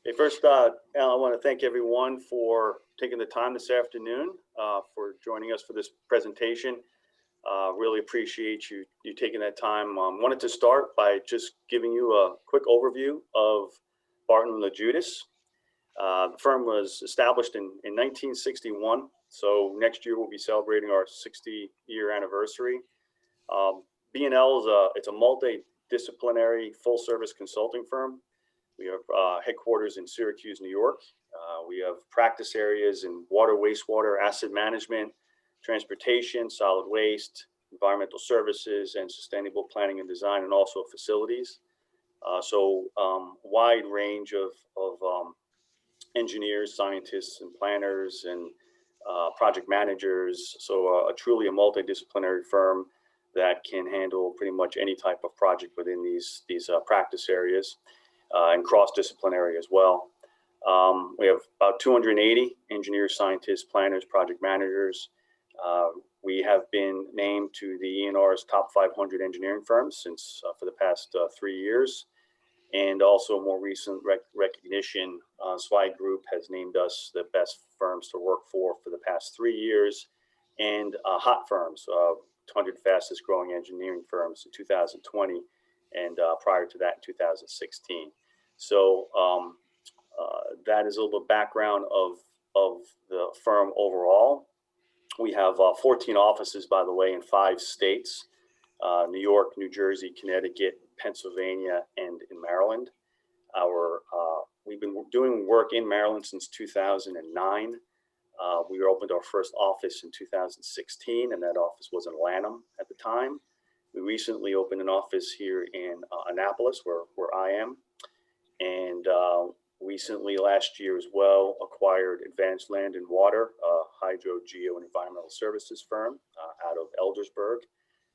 Hey, first, Al, I want to thank everyone for taking the time this afternoon for joining us for this presentation. Really appreciate you taking that time. Wanted to start by just giving you a quick overview of Barton LaJudas. The firm was established in 1961, so next year we'll be celebrating our 60-year anniversary. B&L it's a multidisciplinary full-service consulting firm. We have headquarters in Syracuse, New York. We have practice areas in water, wastewater, asset management, transportation, solid waste, environmental services, and sustainable planning and design, and also facilities. Wide range of engineers, scientists, and planners, and project managers. So truly a multidisciplinary firm that can handle pretty much any type of project within these practice areas. And cross-disciplinary as well. We have about 280 engineers, scientists, planners, project managers. We have been named to the ENR's top 500 engineering firms since for the past 3 years. And also more recent recognition, Zweig Group has named us the best firms to work for the past 3 years. And hot firms, 200 fastest growing engineering firms in 2020. And prior to that in 2016. So that is a little background of the firm overall. We have 14 offices, by the way, in 5 states, New York, New Jersey, Connecticut, Pennsylvania, and in Maryland. We've been doing work in Maryland since 2009. We opened our first office in 2016, and that office was in Lanham at the time. We recently opened an office here in Annapolis, where I am, and recently last year as well acquired Advanced Land and Water, a hydro, geo, and environmental services firm out of Eldersburg.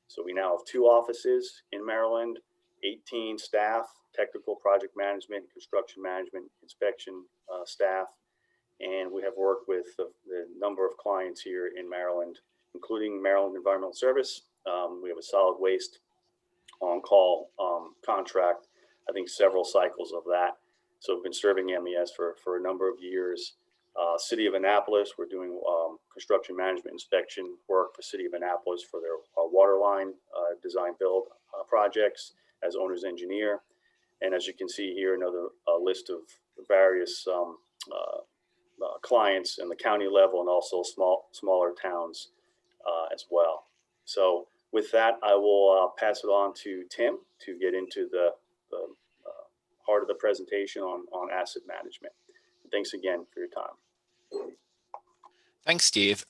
So we now have 2 offices in Maryland, 18 staff, technical project management, construction management, inspection staff, and we have worked with the number of clients here in Maryland, including Maryland Environmental Service. We have a solid waste on-call contract, I think several cycles of that. So we've been serving MES for a number of years. City of Annapolis, we're doing construction management inspection work for City of Annapolis for their water line design build projects as owner's engineer. And as you can see here, another list of various clients in the county level and also smaller towns as well. So with that, I will pass it on to Tim to get into the heart of the presentation on asset management. Thanks again for your time. Thanks, Steve.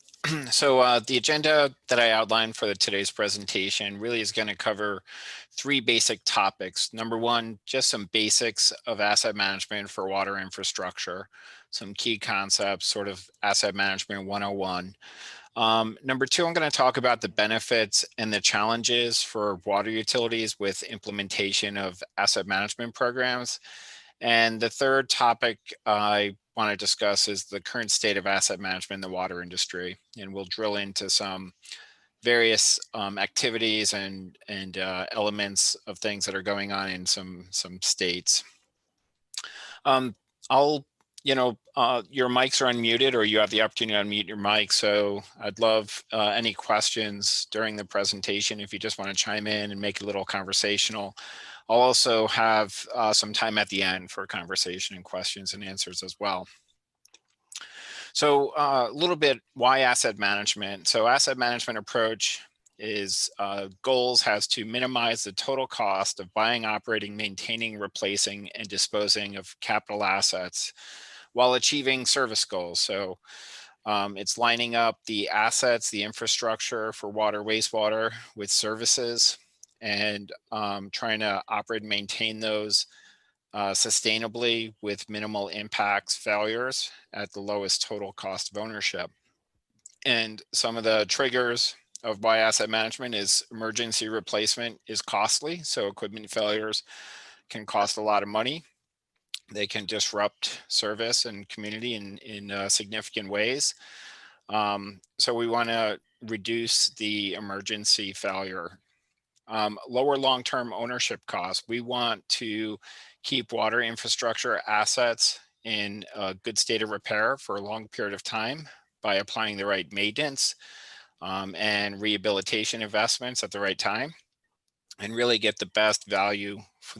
So the agenda that I outlined for today's presentation really is going to cover 3 basic topics. Number 1, just some basics of asset management for water infrastructure, some key concepts, sort of asset management 101. Number 2, I'm going to talk about the benefits and the challenges for water utilities with implementation of asset management programs. And the third topic I want to discuss is the current state of asset management in the water industry. And we'll drill into some various activities and elements of things that are going on in some states. Your mics are unmuted, or you have the opportunity to unmute your mic. So I'd love any questions during the presentation if you just want to chime in and make it a little conversational. I'll also have some time at the end for conversation and questions and answers as well. So a little bit, why asset management? So asset management approach is goals has to minimize the total cost of buying, operating, maintaining, replacing, and disposing of capital assets while achieving service goals. So it's lining up the assets, the infrastructure for water, wastewater with services, and trying to operate and maintain those sustainably with minimal impacts, failures at the lowest total cost of ownership. And some of the triggers of why asset management is emergency replacement is costly. So equipment failures can cost a lot of money. They can disrupt service and community in significant ways. So we want to reduce the emergency failure. Lower long-term ownership costs. We want to keep water infrastructure assets in a good state of repair for a long period of time by applying the right maintenance and rehabilitation investments at the right time, and really get the best value for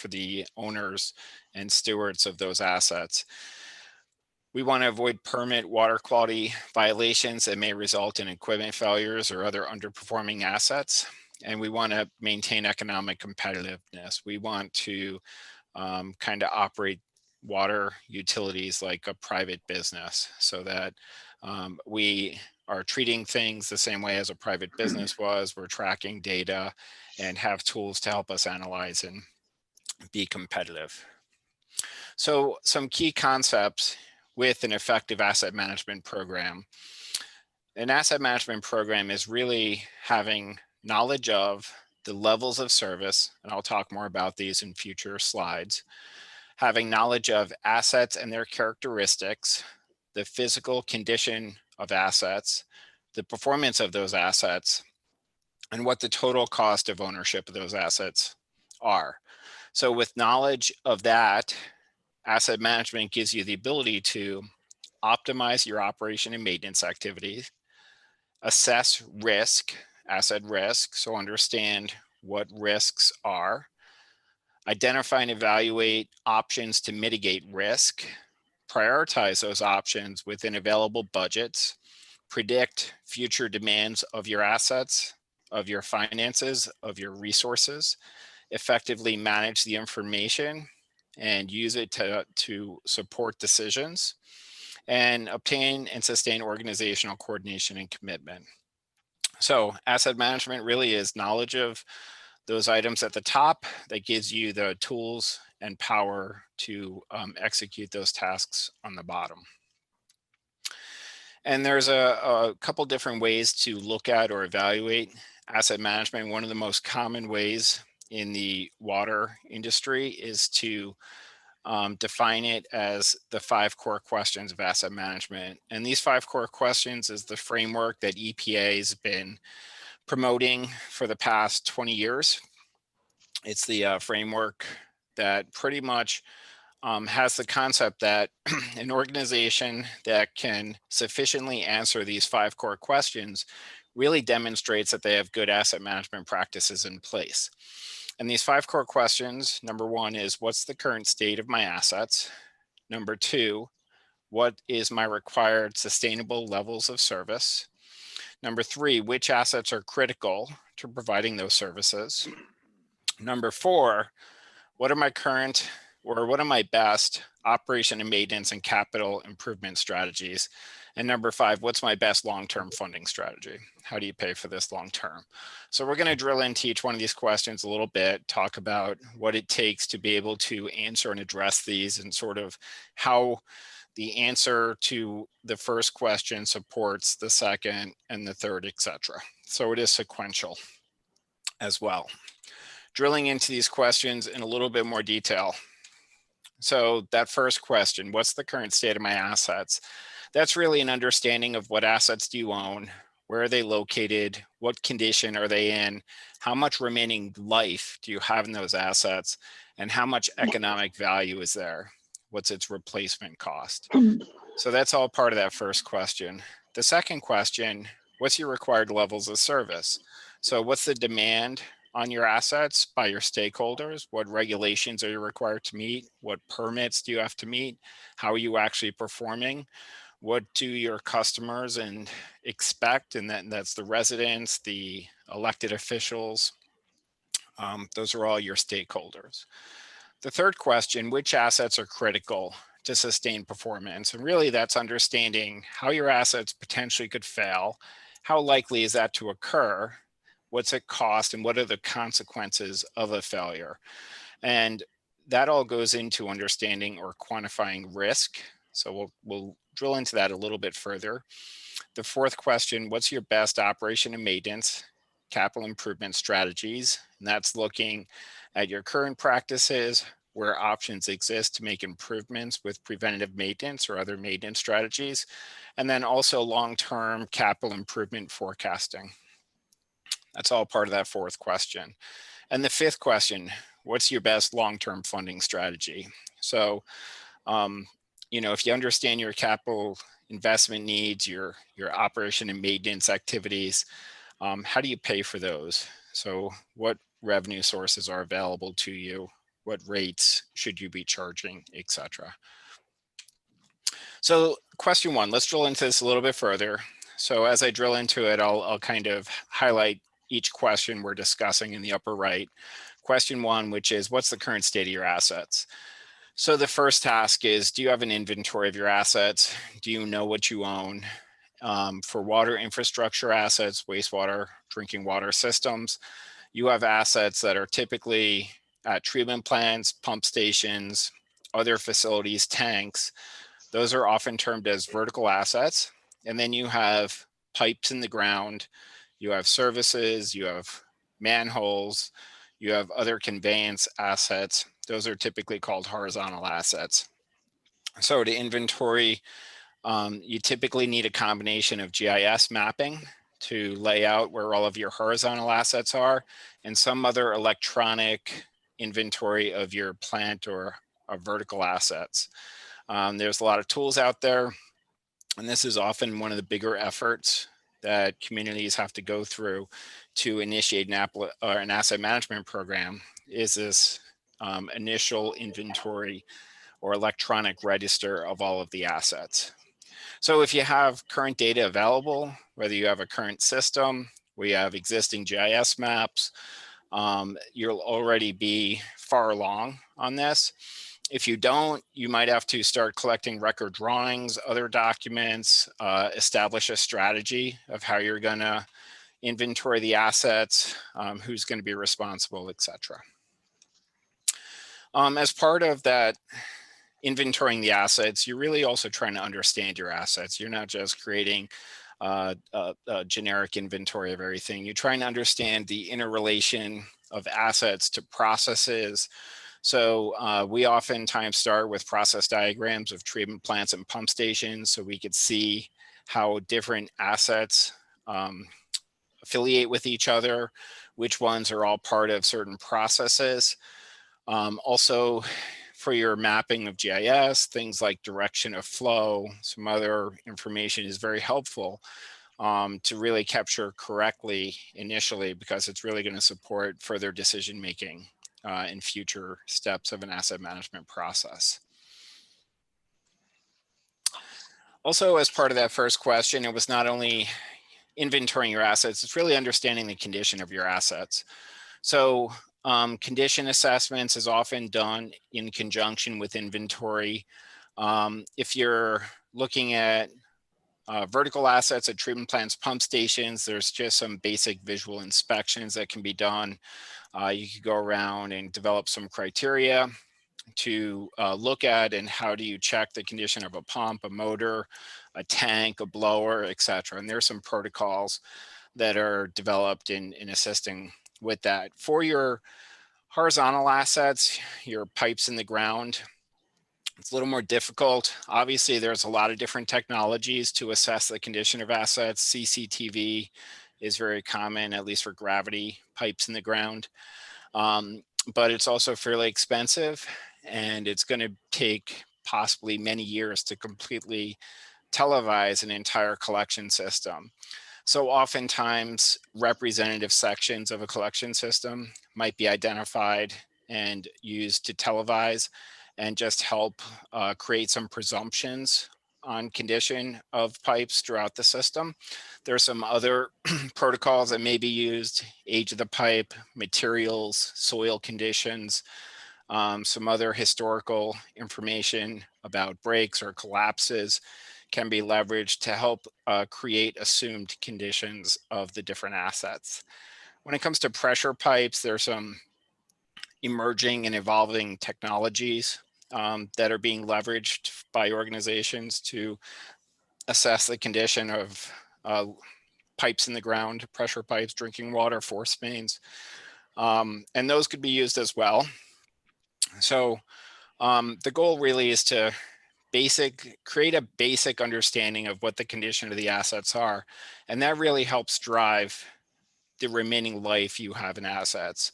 the owners and stewards of those assets. We want to avoid permanent water quality violations that may result in equipment failures or other underperforming assets. And we want to maintain economic competitiveness. We want to kind of operate water utilities like a private business, so that we are treating things the same way as a private business was. We're tracking data and have tools to help us analyze and be competitive. So some key concepts with an effective asset management program. An asset management program is really having knowledge of the levels of service, and I'll talk more about these in future slides, having knowledge of assets and their characteristics, the physical condition of assets, the performance of those assets, and what the total cost of ownership of those assets are. So with knowledge of that, asset management gives you the ability to optimize your operation and maintenance activities, assess risk, asset risk, so understand what risks are, identify and evaluate options to mitigate risk, prioritize those options within available budgets, predict future demands of your assets, of your finances, of your resources, effectively manage the information and use it to support decisions, and obtain and sustain organizational coordination and commitment. So asset management really is knowledge of those items at the top that gives you the tools and power to execute those tasks on the bottom. And there's a couple different ways to look at or evaluate asset management. One of the most common ways in the water industry is to define it as the 5 core questions of asset management. And these 5 core questions is the framework that EPA has been promoting for the past 20 years. It's the framework that pretty much has the concept that an organization that can sufficiently answer these 5 core questions really demonstrates that they have good asset management practices in place. And these 5 core questions, number 1 is, what's the current state of my assets? Number 2, what is my required sustainable levels of service? Number 3, which assets are critical to providing those services? Number 4, what are my current or what are my best operation and maintenance and capital improvement strategies? And number 5, what's my best long-term funding strategy? How do you pay for this long-term? So we're going to drill into each one of these questions a little bit, talk about what it takes to be able to answer and address these, and sort of how the answer to the first question supports the second and the third, etc. So it is sequential as well. Drilling into these questions in a little bit more detail. So that first question, what's the current state of my assets? That's really an understanding of what assets do you own, where are they located, what condition are they in, how much remaining life do you have in those assets, and how much economic value is there? What's its replacement cost? So that's all part of that first question. The second question, what's your required levels of service? So what's the demand on your assets by your stakeholders? What regulations are you required to meet? What permits do you have to meet? How are you actually performing? What do your customers and expect? And that's the residents, the elected officials. Those are all your stakeholders. The third question, which assets are critical to sustain performance? And really that's understanding how your assets potentially could fail. How likely is that to occur? What's it cost, and what are the consequences of a failure? And that all goes into understanding or quantifying risk. So we'll drill into that a little bit further. The fourth question, what's your best operation and maintenance capital improvement strategies? And that's looking at your current practices, where options exist to make improvements with preventative maintenance or other maintenance strategies, and then also long-term capital improvement forecasting. That's all part of that fourth question. And the fifth question, what's your best long-term funding strategy? So if you understand your capital investment needs, your operation and maintenance activities, how do you pay for those? So what revenue sources are available to you? What rates should you be charging, etc. So question one, let's drill into this a little bit further. So as I drill into it, I'll kind of highlight each question we're discussing in the upper right. Question one, which is, what's the current state of your assets? So the first task is, do you have an inventory of your assets? Do you know what you own? For water infrastructure assets, wastewater, drinking water systems, you have assets that are typically at treatment plants, pump stations, other facilities, tanks. Those are often termed as vertical assets. And then you have pipes in the ground, you have services, you have manholes, you have other conveyance assets. Those are typically called horizontal assets. So to inventory, you typically need a combination of GIS mapping to lay out where all of your horizontal assets are, and some other electronic inventory of your plant or vertical assets. There's a lot of tools out there, and this is often one of the bigger efforts that communities have to go through to initiate an asset management program, is this initial inventory or electronic register of all of the assets. So if you have current data available, whether you have a current system, we have existing GIS maps, you'll already be far along on this. If you don't, you might have to start collecting record drawings, other documents, establish a strategy of how you're going to inventory the assets, who's going to be responsible, etc. As part of that inventorying the assets, you're really also trying to understand your assets. You're not just creating a generic inventory of everything. You're trying to understand the interrelation of assets to processes. So we oftentimes start with process diagrams of treatment plants and pump stations, so we could see how different assets affiliate with each other, which ones are all part of certain processes. Also, for your mapping of GIS, things like direction of flow, some other information is very helpful to really capture correctly initially, because it's really going to support further decision making in future steps of an asset management process. Also, as part of that first question, it was not only inventorying your assets, it's really understanding the condition of your assets. So condition assessments is often done in conjunction with inventory. If you're looking at vertical assets at treatment plants, pump stations, there's just some basic visual inspections that can be done. You could go around and develop some criteria to look at, and how do you check the condition of a pump, a motor, a tank, a blower, etc. And there's some protocols that are developed in assisting with that. For your horizontal assets, your pipes in the ground, it's a little more difficult. Obviously, there's a lot of different technologies to assess the condition of assets. CCTV is very common, at least for gravity pipes in the ground. But it's also fairly expensive, and it's going to take possibly many years to completely televise an entire collection system. So oftentimes, representative sections of a collection system might be identified and used to televise and just help create some presumptions on condition of pipes throughout the system. There are some other protocols that may be used: age of the pipe, materials, soil conditions, some other historical information about breaks or collapses can be leveraged to help create assumed conditions of the different assets. When it comes to pressure pipes, there's some emerging and evolving technologies that are being leveraged by organizations to assess the condition of pipes in the ground, pressure pipes, drinking water, force mains, and those could be used as well. So the goal really is to create a basic understanding of what the condition of the assets are, and that really helps drive the remaining life you have in assets.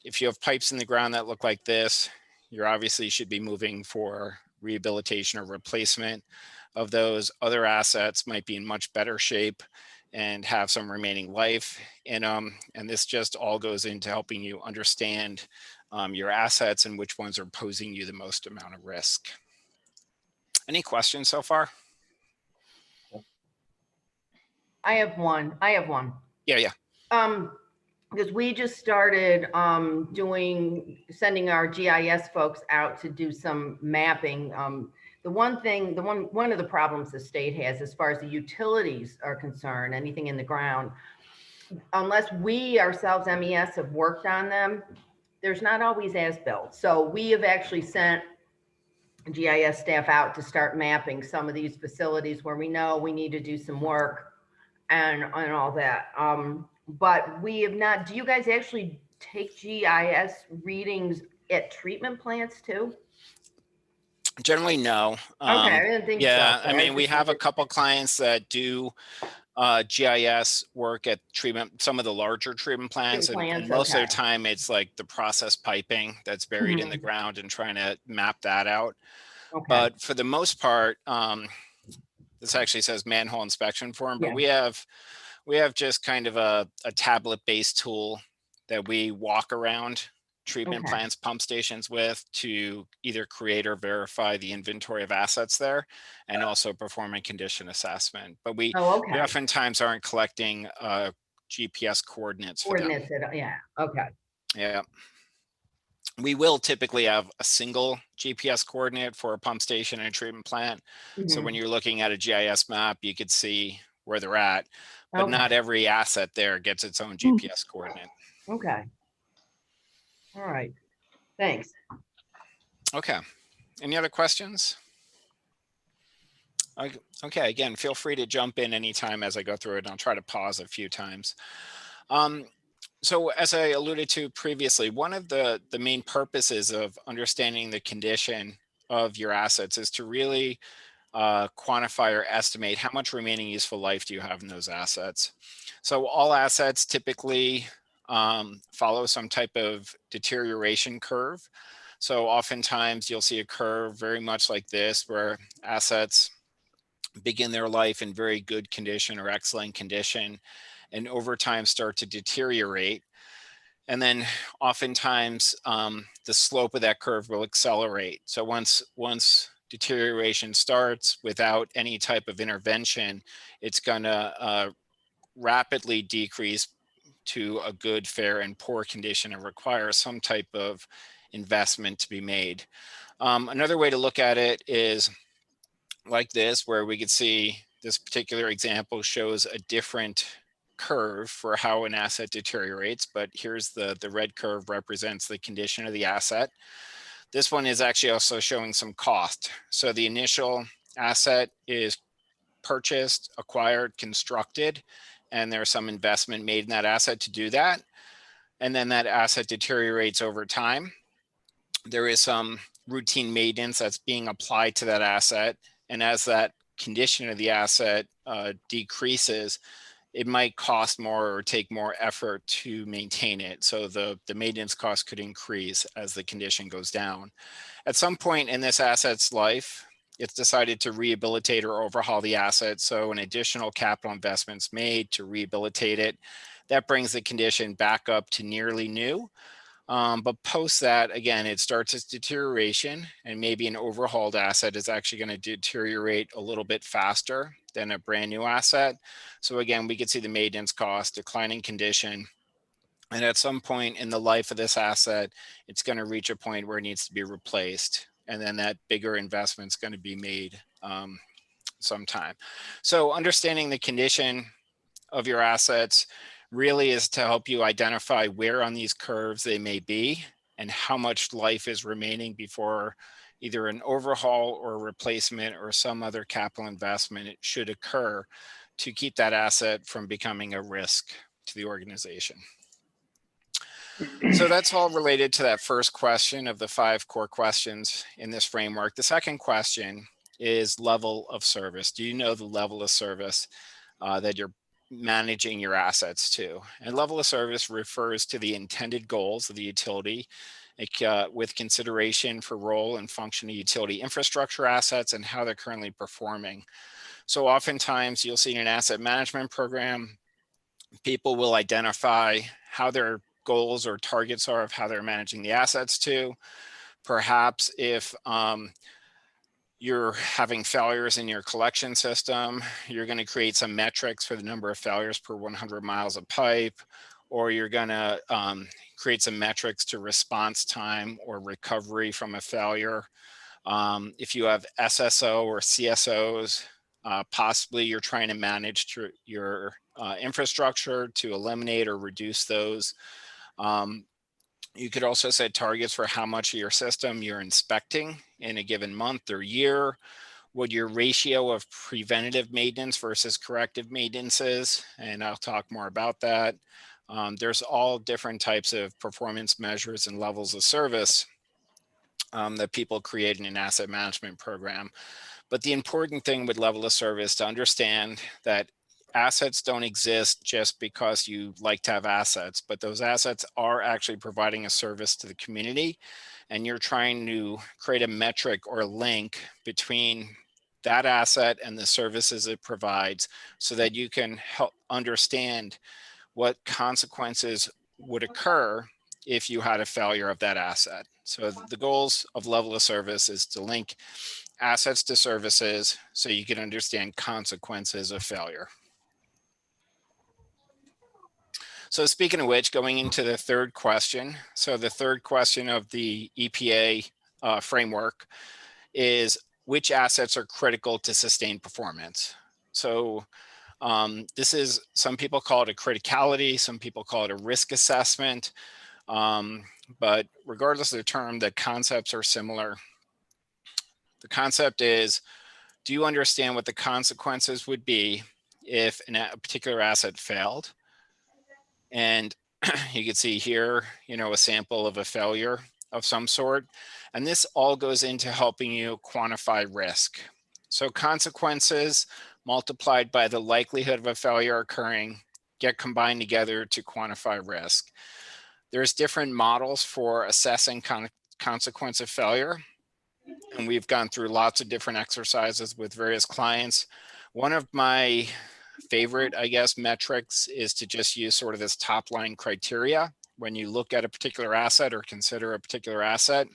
If you have pipes in the ground that look like this, you obviously should be moving for rehabilitation or replacement of those. Other assets might be in much better shape and have some remaining life in them. And this just all goes into helping you understand your assets and which ones are posing you the most amount of risk. Any questions so far? I have one. Yeah. Because we just started sending our GIS folks out to do some mapping. One of the problems the state has as far as the utilities are concerned, anything in the ground, unless we ourselves, MES, have worked on them, there's not always as-built. So we have actually sent GIS staff out to start mapping some of these facilities where we know we need to do some work and all that. But we have not, do you guys actually take GIS readings at treatment plants too? Generally, no. Okay, I didn't think so. Yeah, but I mean, we just have a wondered. couple clients that do GIS work at some of the larger treatment plants, and most of the okay. time it's like the process piping that's buried in the ground and trying to map that out. Okay. But for the most part, this actually says manhole inspection form, but Yeah. we have just kind of a tablet-based tool that we walk around treatment Okay. plants, pump stations with to either create or verify the inventory of assets there, and also perform a condition assessment. But we Okay. oftentimes aren't collecting GPS coordinates for them. Yeah, okay. Yeah. We will typically have a single GPS coordinate for a pump station and a treatment plant. So when you're looking at a GIS map, you could see where they're at, but not every asset there gets its own GPS coordinate. Okay. All right. Thanks. Okay. Any other questions? Okay, again, feel free to jump in anytime as I go through it, and I'll try to pause a few times. So as I alluded to previously, one of the main purposes of understanding the condition of your assets is to really quantify or estimate how much remaining useful life do you have in those assets. So all assets typically follow some type of deterioration curve. So oftentimes you'll see a curve very much like this, where assets begin their life in very good condition or excellent condition, and over time start to deteriorate. And then oftentimes the slope of that curve will accelerate. So once deterioration starts without any type of intervention, it's going to rapidly decrease to a good, fair, and poor condition and require some type of investment to be made. Another way to look at it is like this, where we could see this particular example shows a different curve for how an asset deteriorates, but here's the red curve represents the condition of the asset. This one is actually also showing some cost. So the initial asset is purchased, acquired, constructed, and there's some investment made in that asset to do that. And then that asset deteriorates over time. There is some routine maintenance that's being applied to that asset. And as that condition of the asset decreases, it might cost more or take more effort to maintain it. So the maintenance cost could increase as the condition goes down. At some point in this asset's life, it's decided to rehabilitate or overhaul the asset. So an additional capital investment's made to rehabilitate it. That brings the condition back up to nearly new. But post that, again, it starts its deterioration, and maybe an overhauled asset is actually going to deteriorate a little bit faster than a brand new asset. So again, we could see the maintenance cost, declining condition. And at some point in the life of this asset, it's going to reach a point where it needs to be replaced. And then that bigger investment is going to be made sometime. So understanding the condition of your assets really is to help you identify where on these curves they may be and how much life is remaining before either an overhaul or replacement or some other capital investment should occur to keep that asset from becoming a risk to the organization. So that's all related to that first question of the 5 core questions in this framework. The second question is level of service. Do you know the level of service that you're managing your assets to? And level of service refers to the intended goals of the utility with consideration for role and function of utility infrastructure assets and how they're currently performing. So oftentimes you'll see in an asset management program, people will identify how their goals or targets are of how they're managing the assets to. Perhaps if you're having failures in your collection system, you're going to create some metrics for the number of failures per 100 miles of pipe, or you're going to create some metrics to response time or recovery from a failure. If you have SSO or CSOs, possibly you're trying to manage your infrastructure to eliminate or reduce those. You could also set targets for how much of your system you're inspecting in a given month or year, what your ratio of preventative maintenance versus corrective maintenance is, and I'll talk more about that. There's all different types of performance measures and levels of service that people create in an asset management program. But the important thing with level of service to understand that assets don't exist just because you like to have assets, but those assets are actually providing a service to the community, and you're trying to create a metric or link between that asset and the services it provides so that you can help understand what consequences would occur if you had a failure of that asset. So the goals of level of service is to link assets to services so you can understand consequences of failure. So speaking of which, going into the third question. So the third question of the EPA framework is which assets are critical to sustain performance? So this is, some people call it a criticality, some people call it a risk assessment. But regardless of the term, the concepts are similar. The concept is, do you understand what the consequences would be if a particular asset failed? And you can see here, a sample of a failure of some sort. And this all goes into helping you quantify risk. So consequences multiplied by the likelihood of a failure occurring get combined together to quantify risk. There's different models for assessing consequence of failure. And we've gone through lots of different exercises with various clients. One of my favorite, I guess, metrics is to just use sort of this top line criteria. When you look at a particular asset or consider a particular asset,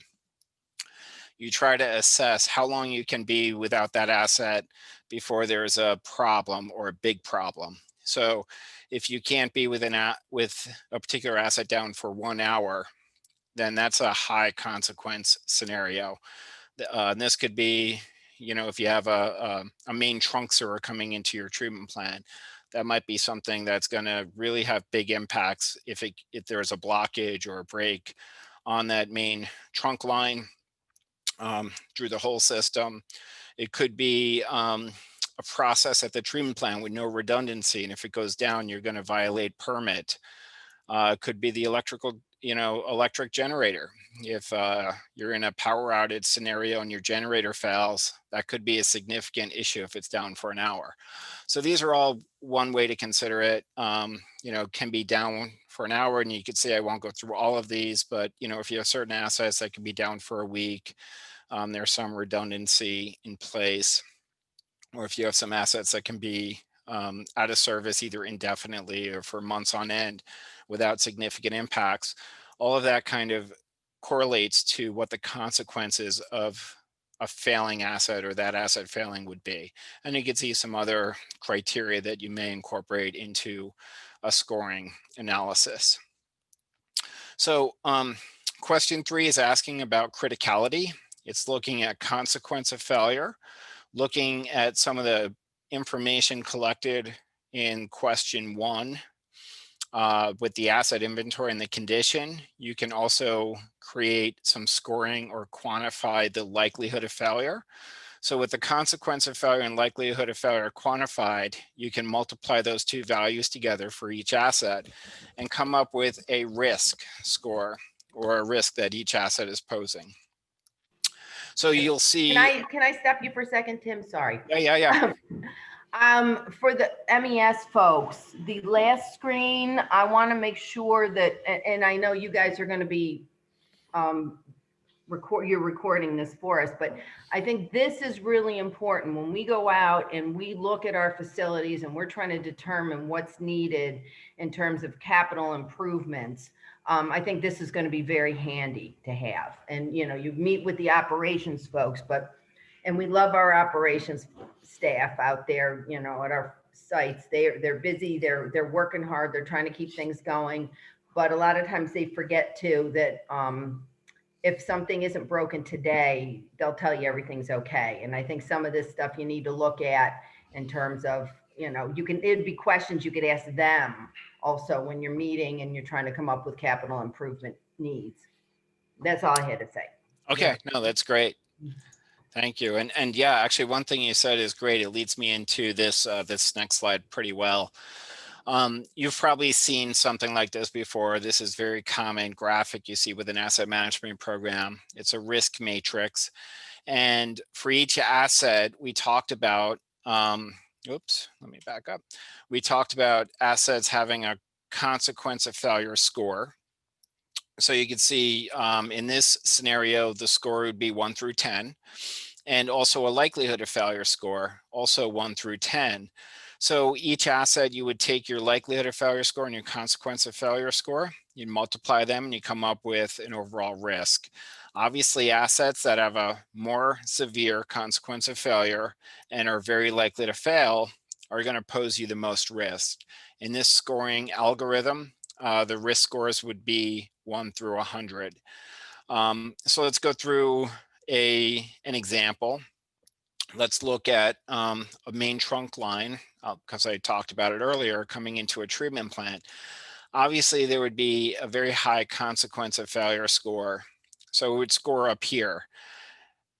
you try to assess how long you can be without that asset before there's a problem or a big problem. So if you can't be with a particular asset down for 1 hour, then that's a high consequence scenario. And this could be, if you have a main trunk sewer coming into your treatment plant, that might be something that's going to really have big impacts if there's a blockage or a break on that main trunk line through the whole system. It could be a process at the treatment plant with no redundancy, and if it goes down, you're going to violate permit. It could be the electric generator. If you're in a power outage scenario and your generator fails, that could be a significant issue if it's down for an hour. So these are all one way to consider it. Can be down for an hour, and you could say I won't go through all of these, but if you have certain assets that can be down for a week, there's some redundancy in place. Or if you have some assets that can be out of service either indefinitely or for months on end without significant impacts, all of that kind of correlates to what the consequences of a failing asset or that asset failing would be. And you can see some other criteria that you may incorporate into a scoring analysis. So question 3 is asking about criticality. It's looking at consequence of failure, looking at some of the information collected in question 1 with the asset inventory and the condition. You can also create some scoring or quantify the likelihood of failure. So with the consequence of failure and likelihood of failure quantified, you can multiply those two values together for each asset and come up with a risk score or a risk that each asset is posing. So you'll see. Can I stop you for a second, Tim? Sorry. Yeah. For the MES folks, the last screen, I want to make sure that, and I know you guys are going to be you're recording this for us, but I think this is really important when we go out and we look at our facilities and we're trying to determine what's needed in terms of capital improvements. I think this is going to be very handy to have. And, you know, you meet with the operations folks, and we love our operations staff out there, you know, at our sites. They're busy, they're working hard, they're trying to keep things going. But a lot of times they forget too that, if something isn't broken today, they'll tell you everything's okay. And I think some of this stuff you need to look at in terms of, you know, it'd be questions you could ask them also when you're meeting and you're trying to come up with capital improvement needs. That's all I had to say. Okay, no, that's great. Thank you. And yeah, actually one thing you said is great. It leads me into this next slide pretty well. You've probably seen something like this before. This is very common graphic you see with an asset management program. It's a risk matrix. And for each asset, we talked about, oops, let me back up. We talked about assets having a consequence of failure score. So you can see in this scenario, the score would be 1 through 10, and also a likelihood of failure score, also 1 through 10. So each asset, you would take your likelihood of failure score and your consequence of failure score, you multiply them and you come up with an overall risk. Obviously, assets that have a more severe consequence of failure and are very likely to fail are going to pose you the most risk. In this scoring algorithm, the risk scores would be 1 through 100. So let's go through an example. Let's look at a main trunk line, because I talked about it earlier, coming into a treatment plant. Obviously, there would be a very high consequence of failure score. So it would score up here.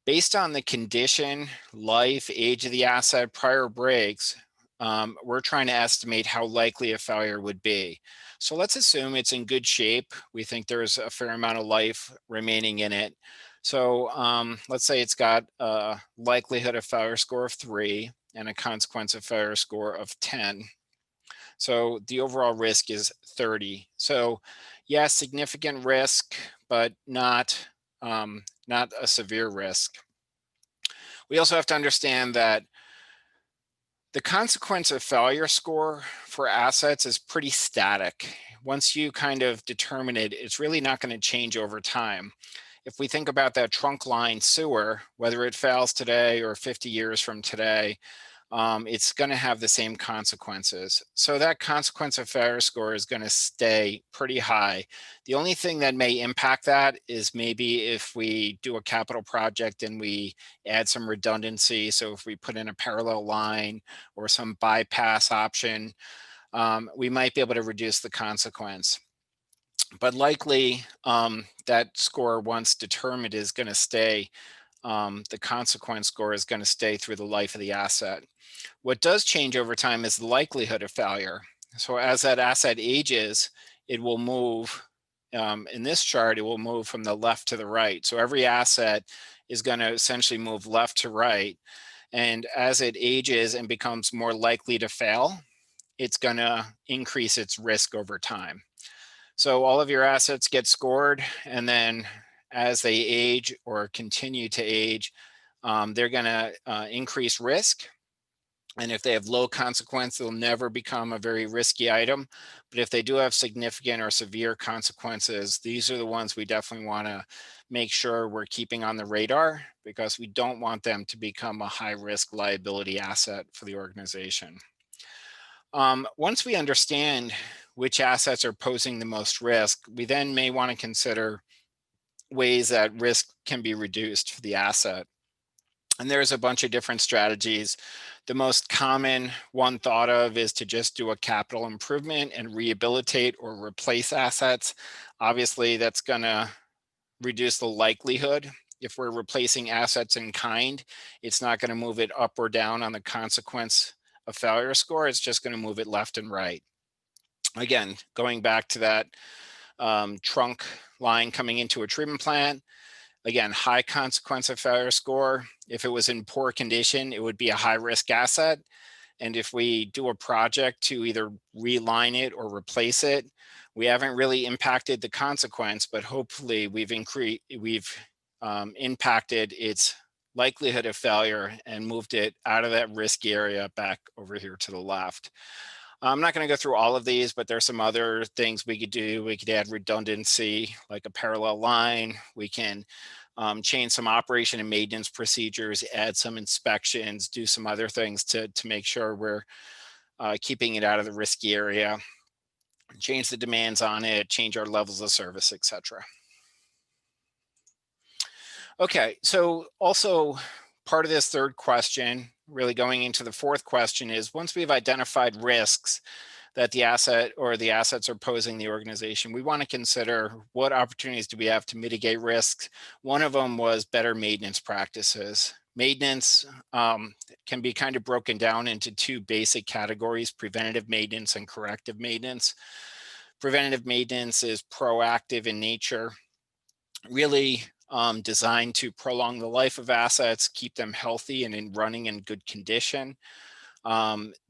Based on the condition, life, age of the asset, prior breaks, we're trying to estimate how likely a failure would be. So let's assume it's in good shape. We think there's a fair amount of life remaining in it. So let's say it's got a likelihood of failure score of 3 and a consequence of failure score of 10. So the overall risk is 30. So yes, significant risk, but not a severe risk. We also have to understand that the consequence of failure score for assets is pretty static. Once you kind of determine it, it's really not going to change over time. If we think about that trunk line sewer, whether it fails today or 50 years from today, it's going to have the same consequences. So that consequence of failure score is going to stay pretty high. The only thing that may impact that is maybe if we do a capital project and we add some redundancy. So if we put in a parallel line or some bypass option, we might be able to reduce the consequence. But likely that score, once determined, is going to stay. The consequence score is going to stay through the life of the asset. What does change over time is the likelihood of failure. So as that asset ages, it will move, in this chart, it will move from the left to the right. So every asset is going to essentially move left to right. And as it ages and becomes more likely to fail, it's going to increase its risk over time. So all of your assets get scored, and then as they age or continue to age, they're going to increase risk. And if they have low consequence, they'll never become a very risky item. But if they do have significant or severe consequences, these are the ones we definitely want to make sure we're keeping on the radar, because we don't want them to become a high risk liability asset for the organization. Once we understand which assets are posing the most risk, we then may want to consider ways that risk can be reduced for the asset. And there's a bunch of different strategies. The most common one thought of is to just do a capital improvement and rehabilitate or replace assets. Obviously, that's going to reduce the likelihood. If we're replacing assets in kind, it's not going to move it up or down on the consequence of failure score. It's just going to move it left and right. Again, going back to that trunk line coming into a treatment plant, again, high consequence of failure score. If it was in poor condition, it would be a high risk asset. And if we do a project to either reline it or replace it, we haven't really impacted the consequence, but hopefully we've impacted its likelihood of failure and moved it out of that risk area back over here to the left. I'm not going to go through all of these, but there's some other things we could do. We could add redundancy, like a parallel line. We can change some operation and maintenance procedures, add some inspections, do some other things to make sure we're keeping it out of the risky area, change the demands on it, change our levels of service, etc. Okay, so also part of this third question, really going into the fourth question, is once we've identified risks that the asset or the assets are posing the organization, we want to consider what opportunities do we have to mitigate risks. One of them was better maintenance practices. Maintenance can be kind of broken down into two basic categories: preventative maintenance and corrective maintenance. Preventative maintenance is proactive in nature, really designed to prolong the life of assets, keep them healthy and running in good condition.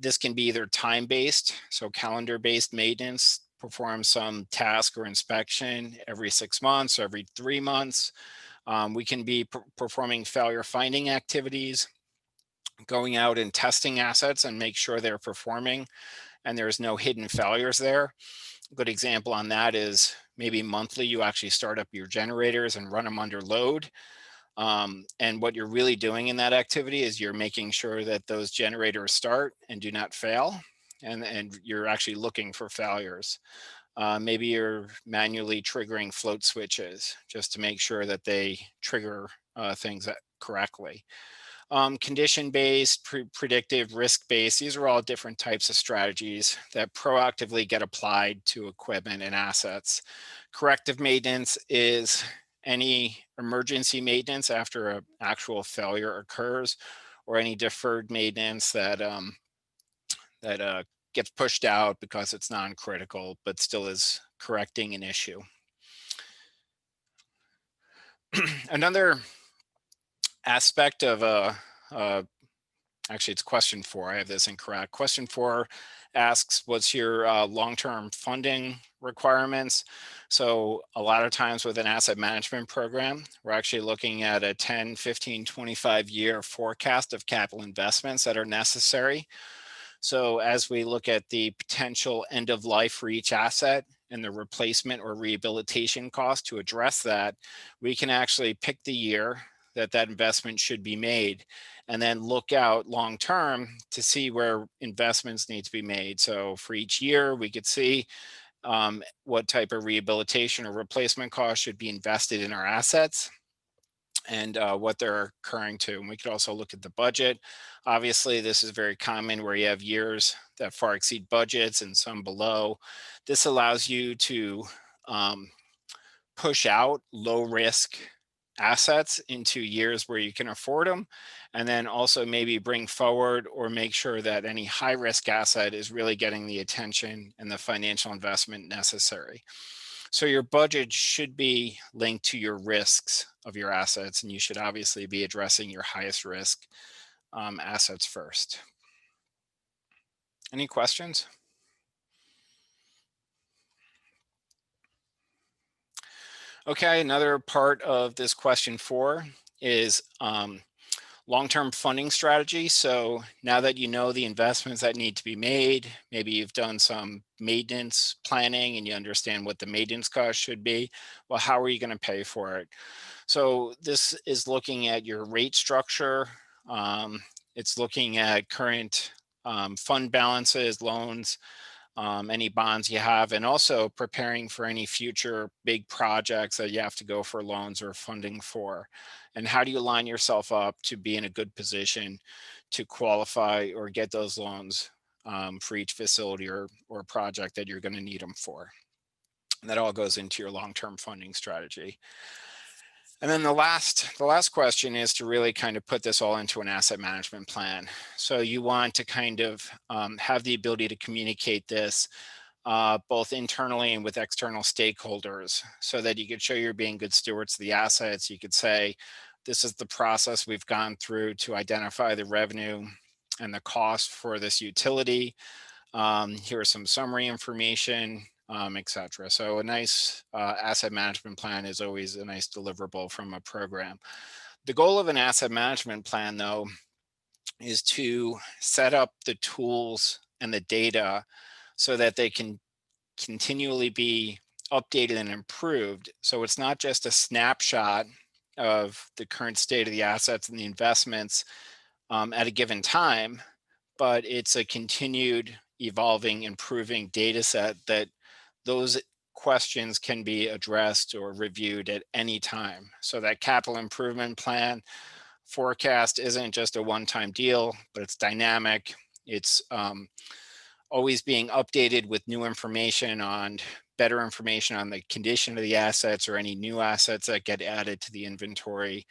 This can be either time-based, so calendar-based maintenance, perform some task or inspection every 6 months or every 3 months. We can be performing failure finding activities, going out and testing assets and make sure they're performing and there's no hidden failures there. A good example on that is maybe monthly you actually start up your generators and run them under load. And what you're really doing in that activity is you're making sure that those generators start and do not fail. And you're actually looking for failures. Maybe you're manually triggering float switches just to make sure that they trigger things correctly. Condition-based, predictive, risk-based, these are all different types of strategies that proactively get applied to equipment and assets. Corrective maintenance is any emergency maintenance after an actual failure occurs, or any deferred maintenance that gets pushed out because it's non-critical, but still is correcting an issue. Another aspect of actually it's question 4, I have this incorrect. Question 4 asks, what's your long-term funding requirements? So a lot of times with an asset management program, we're actually looking at a 10, 15, 25-year forecast of capital investments that are necessary. So as we look at the potential end of life for each asset and the replacement or rehabilitation cost to address that, we can actually pick the year that that investment should be made and then look out long term to see where investments need to be made. So for each year, we could see what type of rehabilitation or replacement cost should be invested in our assets and what they're occurring to. And we could also look at the budget. Obviously, this is very common where you have years that far exceed budgets and some below. This allows you to push out low risk assets into years where you can afford them, and then also maybe bring forward or make sure that any high risk asset is really getting the attention and the financial investment necessary. So your budget should be linked to your risks of your assets, and you should obviously be addressing your highest risk assets first. Any questions? Okay, another part of this question 4 is long-term funding strategy. So now that you know the investments that need to be made, maybe you've done some maintenance planning and you understand what the maintenance cost should be. Well, how are you going to pay for it? So this is looking at your rate structure. It's looking at current fund balances, loans, any bonds you have, and also preparing for any future big projects that you have to go for loans or funding for. And how do you line yourself up to be in a good position to qualify or get those loans for each facility or project that you're going to need them for? And that all goes into your long-term funding strategy. And then the last question is to really kind of put this all into an asset management plan. So you want to kind of have the ability to communicate this both internally and with external stakeholders so that you could show you're being good stewards of the assets. You could say, this is the process we've gone through to identify the revenue and the cost for this utility. Here's some summary information, etc. So a nice asset management plan is always a nice deliverable from a program. The goal of an asset management plan, though, is to set up the tools and the data so that they can continually be updated and improved. So it's not just a snapshot of the current state of the assets and the investments at a given time, but it's a continued evolving, improving data set that those questions can be addressed or reviewed at any time. So that capital improvement plan forecast isn't just a one-time deal, but it's dynamic. It's always being updated with new information on better information on the condition of the assets or any new assets that get added to the inventory,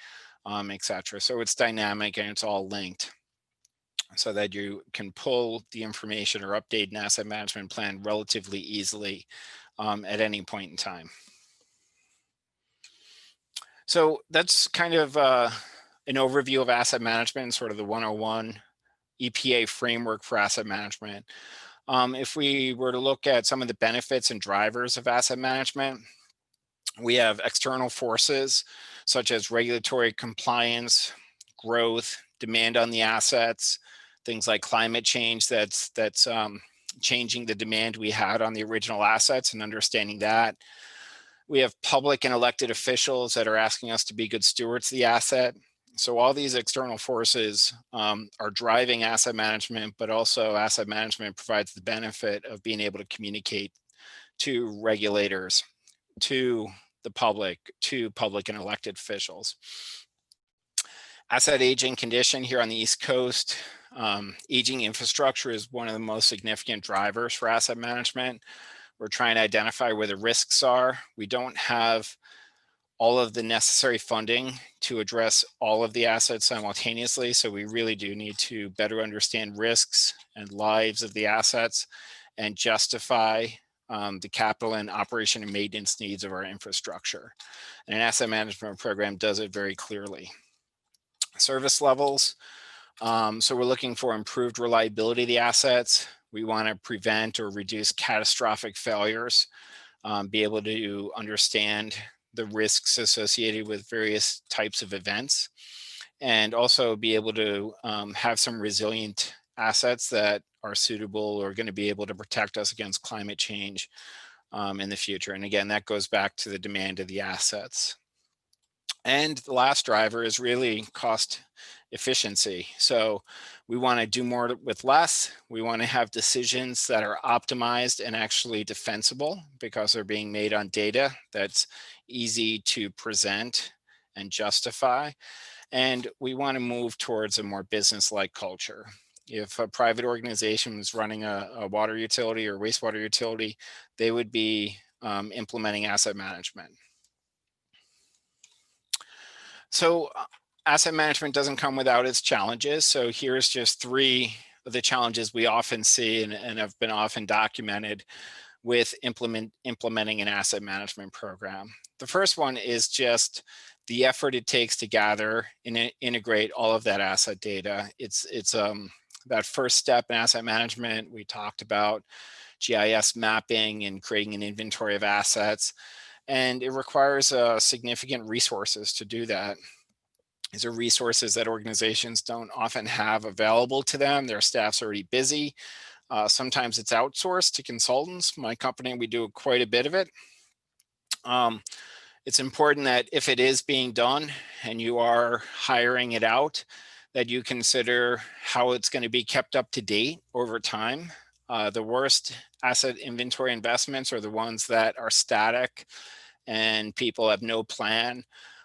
etc. So it's dynamic and it's all linked so that you can pull the information or update an asset management plan relatively easily at any point in time. So that's kind of an overview of asset management, sort of the 101 EPA framework for asset management. If we were to look at some of the benefits and drivers of asset management, we have external forces such as regulatory compliance, growth, demand on the assets, things like climate change that's changing the demand we had on the original assets and understanding that. We have public and elected officials that are asking us to be good stewards of the asset. So all these external forces are driving asset management, but also asset management provides the benefit of being able to communicate to regulators, to the public, to public and elected officials. Asset aging condition here on the East Coast. Aging infrastructure is one of the most significant drivers for asset management. We're trying to identify where the risks are. We don't have all of the necessary funding to address all of the assets simultaneously. So we really do need to better understand risks and lives of the assets and justify the capital and operation and maintenance needs of our infrastructure. And an asset management program does it very clearly. Service levels. So we're looking for improved reliability of the assets. We want to prevent or reduce catastrophic failures, be able to understand the risks associated with various types of events, and also be able to have some resilient assets that are suitable or going to be able to protect us against climate change in the future. And again, that goes back to the demand of the assets. And the last driver is really cost efficiency. So we want to do more with less. We want to have decisions that are optimized and actually defensible because they're being made on data that's easy to present and justify. And we want to move towards a more business-like culture. If a private organization was running a water utility or wastewater utility, they would be implementing asset management. So asset management doesn't come without its challenges. So here's just 3 of the challenges we often see and have been often documented with implementing an asset management program. The first one is just the effort it takes to gather and integrate all of that asset data. It's that first step in asset management. We talked about GIS mapping and creating an inventory of assets. And it requires significant resources to do that. These are resources that organizations don't often have available to them. Their staff's already busy. Sometimes it's outsourced to consultants. My company, we do quite a bit of it. It's important that if it is being done and you are hiring it out, that you consider how it's going to be kept up to date over time. The worst asset inventory investments are the ones that are static and people have no plan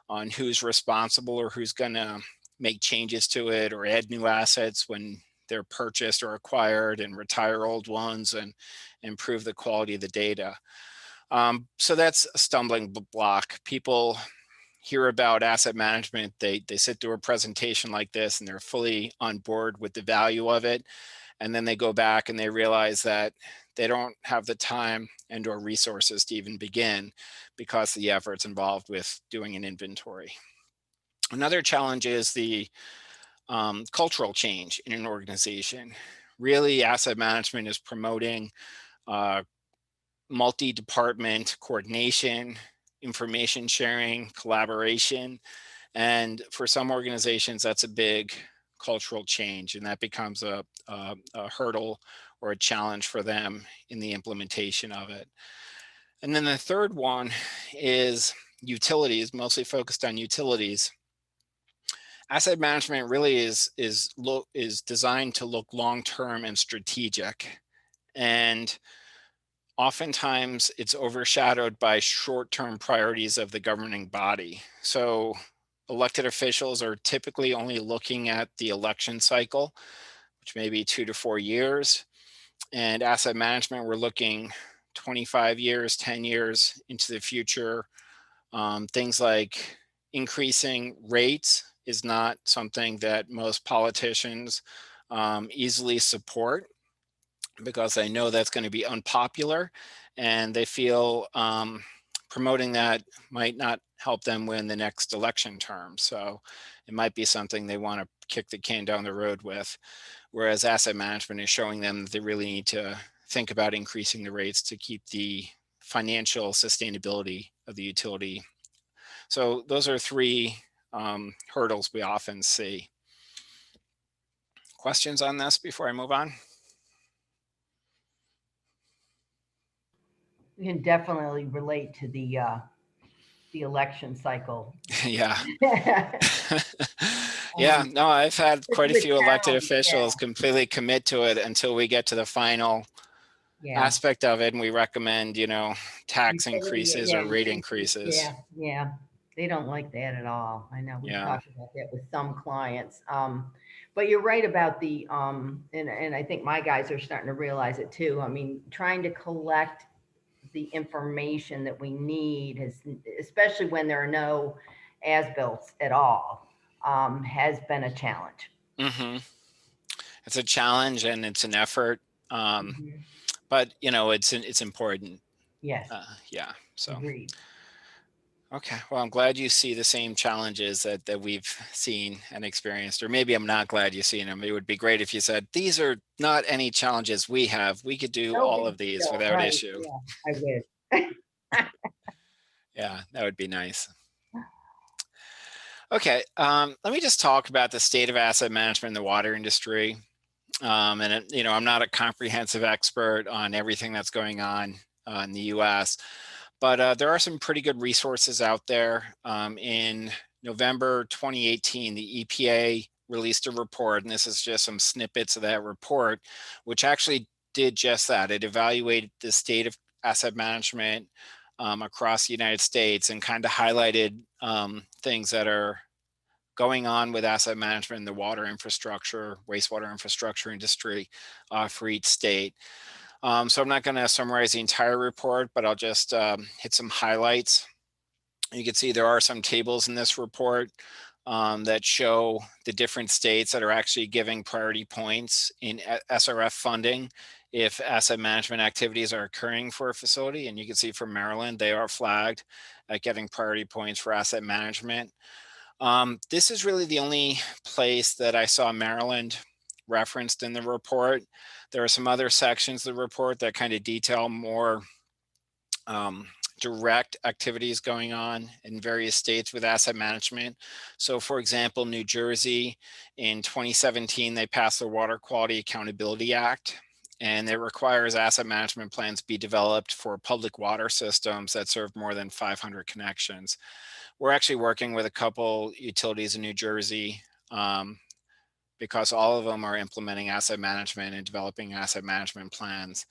on who's responsible or who's going to make changes to it or add new assets when they're purchased or acquired and retire old ones and improve the quality of the data. So that's a stumbling block. People hear about asset management, they sit through a presentation like this and they're fully on board with the value of it. And then they go back and they realize that they don't have the time and or resources to even begin because of the efforts involved with doing an inventory. Another challenge is the cultural change in an organization. Really, asset management is promoting multi-department coordination, information sharing, collaboration. And for some organizations, that's a big cultural change, and that becomes a hurdle or a challenge for them in the implementation of it. And then the third one is utilities, mostly focused on utilities. Asset management really is designed to look long-term and strategic. And oftentimes it's overshadowed by short-term priorities of the governing body. So elected officials are typically only looking at the election cycle, which may be 2 to 4 years. And asset management, we're looking 25 years, 10 years into the future. Things like increasing rates is not something that most politicians easily support, because they know that's going to be unpopular, and they feel promoting that might not help them win the next election term. So it might be something they want to kick the can down the road with, whereas asset management is showing them that they really need to think about increasing the rates to keep the financial sustainability of the utility. So those are three hurdles we often see. Questions on this before I move on? You can definitely relate to the election cycle. Yeah. Yeah, no, I've had quite a few elected officials completely commit to it until we get to the final aspect of it, and we recommend, tax increases or rate increases. Yeah, they don't like that at all. I know we've talked about that with some clients. But you're right about the and I think my guys are starting to realize it too. I mean, trying to collect the information that we need especially when there are no as-built at all, has been a challenge. Mm-hmm. It's a challenge and it's an effort, but it's important. Yes. Yeah. So. Agreed. Okay. Well, I'm glad you see the same challenges that we've seen and experienced, or maybe I'm not glad you've seen them. It would be great if you said, these are not any challenges we have. We could do all of these without issue. Yeah, I wish. Yeah, that would be nice. Okay. Let me just talk about the state of asset management in the water industry. And I'm not a comprehensive expert on everything that's going on in the US, but there are some pretty good resources out there. In November 2018, the EPA released a report, and this is just some snippets of that report, which actually did just that. It evaluated the state of asset management across the United States and kind of highlighted things that are going on with asset management in the water infrastructure, wastewater infrastructure industry for each state. So I'm not going to summarize the entire report, but I'll just hit some highlights. You can see there are some tables in this report that show the different states that are actually giving priority points in SRF funding if asset management activities are occurring for a facility. And you can see for Maryland, they are flagged at getting priority points for asset management. This is really the only place that I saw Maryland referenced in the report. There are some other sections of the report that kind of detail more direct activities going on in various states with asset management. So for example, New Jersey in 2017, they passed the Water Quality Accountability Act, and it requires asset management plans be developed for public water systems that serve more than 500 connections. We're actually working with a couple utilities in New Jersey because all of them are implementing asset management and developing asset management plans.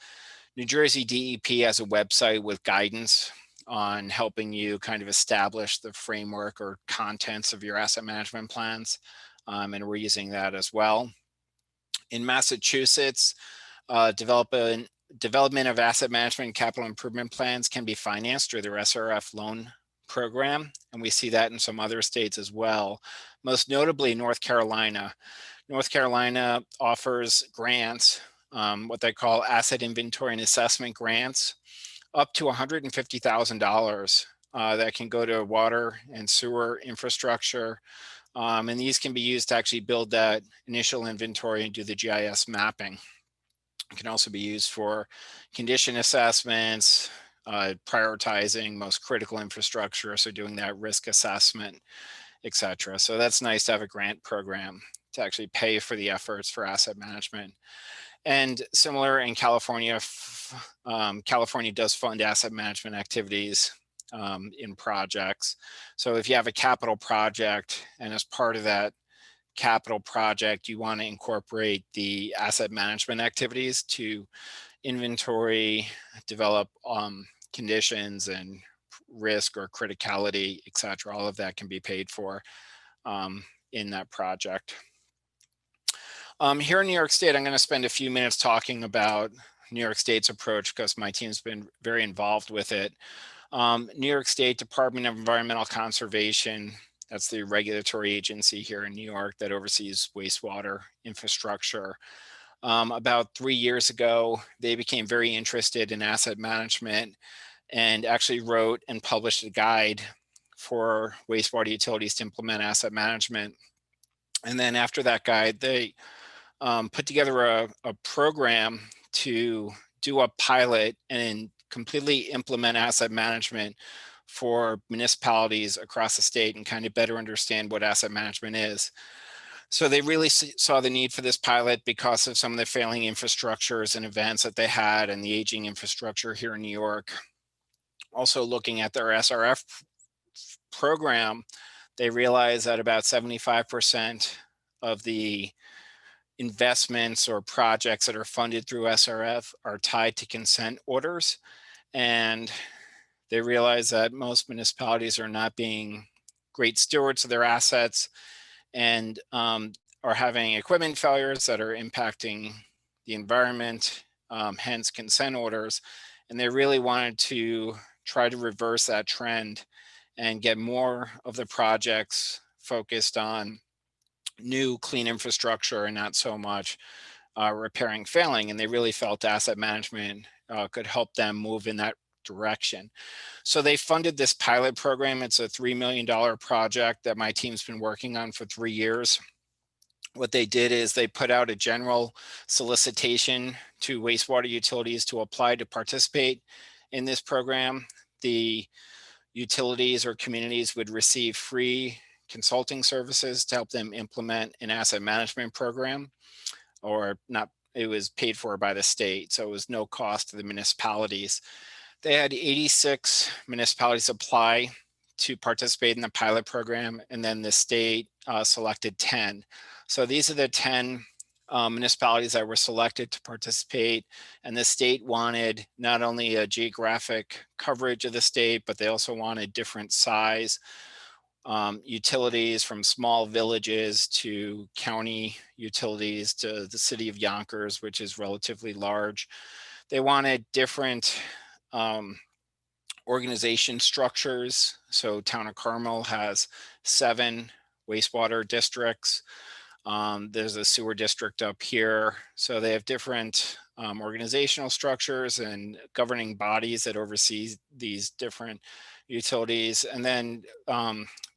New Jersey DEP has a website with guidance on helping you kind of establish the framework or contents of your asset management plans, and we're using that as well. In Massachusetts, development of asset management and capital improvement plans can be financed through their SRF loan program, and we see that in some other states as well. Most notably, North Carolina. North Carolina offers grants, what they call asset inventory and assessment grants, up to $150,000 that can go to water and sewer infrastructure, And these can be used to actually build that initial inventory and do the GIS mapping. It can also be used for condition assessments, prioritizing most critical infrastructure, so doing that risk assessment, etc. So that's nice to have a grant program to actually pay for the efforts for asset management. And similar in California, California does fund asset management activities in projects. So if you have a capital project, and as part of that capital project, you want to incorporate the asset management activities to inventory, develop conditions and risk or criticality, etc. All of that can be paid for in that project. Here in New York State, I'm going to spend a few minutes talking about New York State's approach because my team's been very involved with it. New York State Department of Environmental Conservation, that's the regulatory agency here in New York that oversees wastewater infrastructure. About 3 years ago, they became very interested in asset management and actually wrote and published a guide for wastewater utilities to implement asset management. And then after that guide, they put together a program to do a pilot and completely implement asset management for municipalities across the state and kind of better understand what asset management is. So they really saw the need for this pilot because of some of the failing infrastructures and events that they had and the aging infrastructure here in New York. Also looking at their SRF program, they realized that about 75% of the investments or projects that are funded through SRF are tied to consent orders. And they realize that most municipalities are not being great stewards of their assets and are having equipment failures that are impacting the environment, hence consent orders. And they really wanted to try to reverse that trend and get more of the projects focused on new clean infrastructure and not so much repairing failing. And they really felt asset management could help them move in that direction. So they funded this pilot program. It's a $3 million project that my team's been working on for 3 years. What they did is they put out a general solicitation to wastewater utilities to apply to participate in this program. The utilities or communities would receive free consulting services to help them implement an asset management program, or not, it was paid for by the state. So it was no cost to the municipalities. They had 86 municipalities apply to participate in the pilot program, and then the state selected 10. So these are the 10 municipalities that were selected to participate, and the state wanted not only a geographic coverage of the state, but they also wanted different size utilities, from small villages to county utilities to the city of Yonkers, which is relatively large. They wanted different organization structures. So Town of Carmel has 7 wastewater districts. There's a sewer district up here. So they have different organizational structures and governing bodies that oversee these different utilities, and then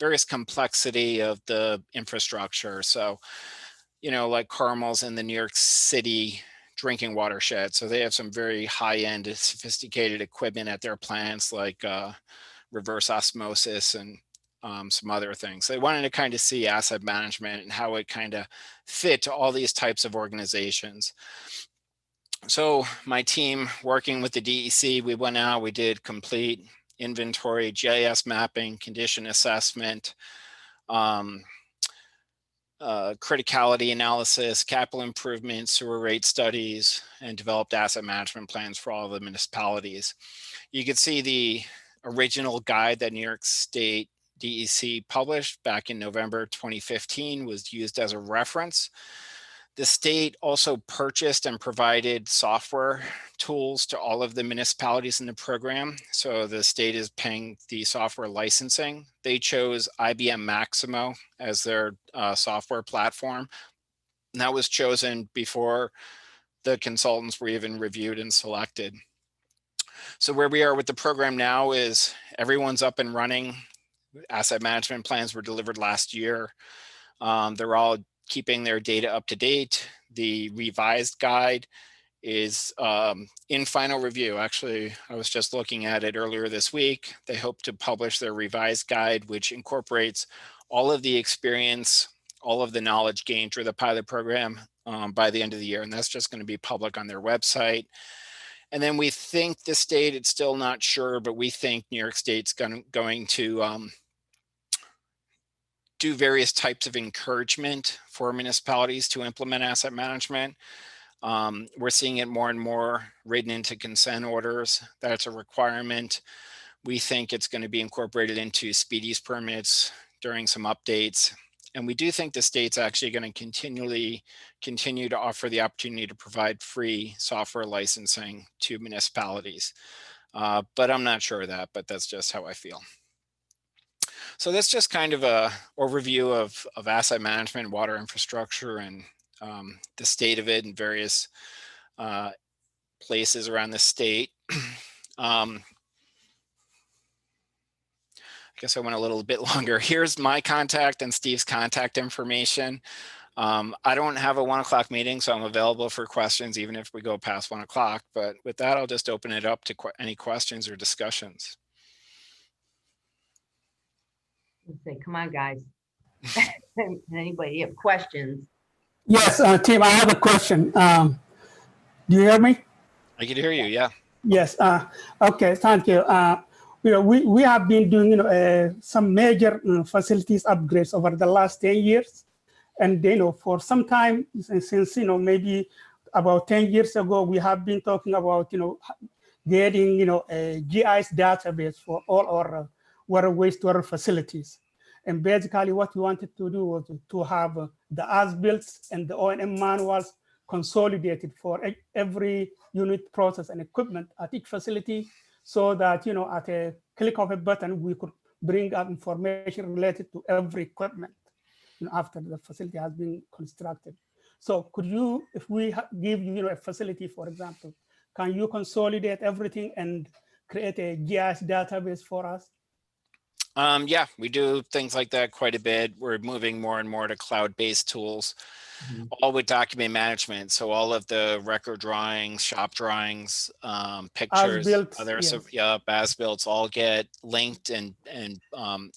various complexity of the infrastructure. So, you know, like Carmel's in the New York City drinking watershed. So they have some very high-end sophisticated equipment at their plants, like reverse osmosis and some other things. They wanted to kind of see asset management and how it kind of fit to all these types of organizations. So my team, working with the DEC, we went out, we did complete inventory, GIS mapping, condition assessment, criticality analysis, capital improvement, sewer rate studies, and developed asset management plans for all of the municipalities. You can see the original guide that New York State DEC published back in November 2015 was used as a reference. The state also purchased and provided software tools to all of the municipalities in the program. So the state is paying the software licensing. They chose IBM Maximo as their software platform. And that was chosen before the consultants were even reviewed and selected. So where we are with the program now is everyone's up and running. asset management plans were delivered last year. They're all keeping their data up to date. The revised guide is in final review. Actually, I was just looking at it earlier this week. They hope to publish their revised guide, which incorporates all of the experience, all of the knowledge gained through the pilot program by the end of the year. And that's just going to be public on their website. And then we think the state, it's still not sure, but we think New York State's going to do various types of encouragement for municipalities to implement asset management. We're seeing it more and more written into consent orders. That's a requirement. We think it's going to be incorporated into speedies permits during some updates. And we do think the state's actually going to continue to offer the opportunity to provide free software licensing to municipalities. But I'm not sure of that, but that's just how I feel. So that's just kind of a overview of asset management, water infrastructure, and the state of it in various places around the state. I guess I went a little bit longer. Here's my contact and Steve's contact information. I don't have a 1 o'clock meeting, so I'm available for questions even if we go past 1 o'clock. But with that, I'll just open it up to any questions or discussions. Let's say, come on, guys. Anybody have questions? Yes, Tim, I have a question. Do you hear me? I can hear you, yeah. Yes. Okay, thank you. We have been doing some major facilities upgrades over the last 10 years. And for some time, since maybe about 10 years ago, we have been talking about getting a GIS database for all our water wastewater facilities. And basically what we wanted to do was to have the as-built and the O&M manuals consolidated for every unit, process, and equipment at each facility, so that at a click of a button, we could bring up information related to every equipment after the facility has been constructed. So could you, if we give you a facility, for example, can you consolidate everything and create a GIS database for us? Yeah, we do things like that quite a bit. We're moving more and more to cloud-based tools, all with document management. So all of the record drawings, shop drawings, pictures, as-built, all get linked and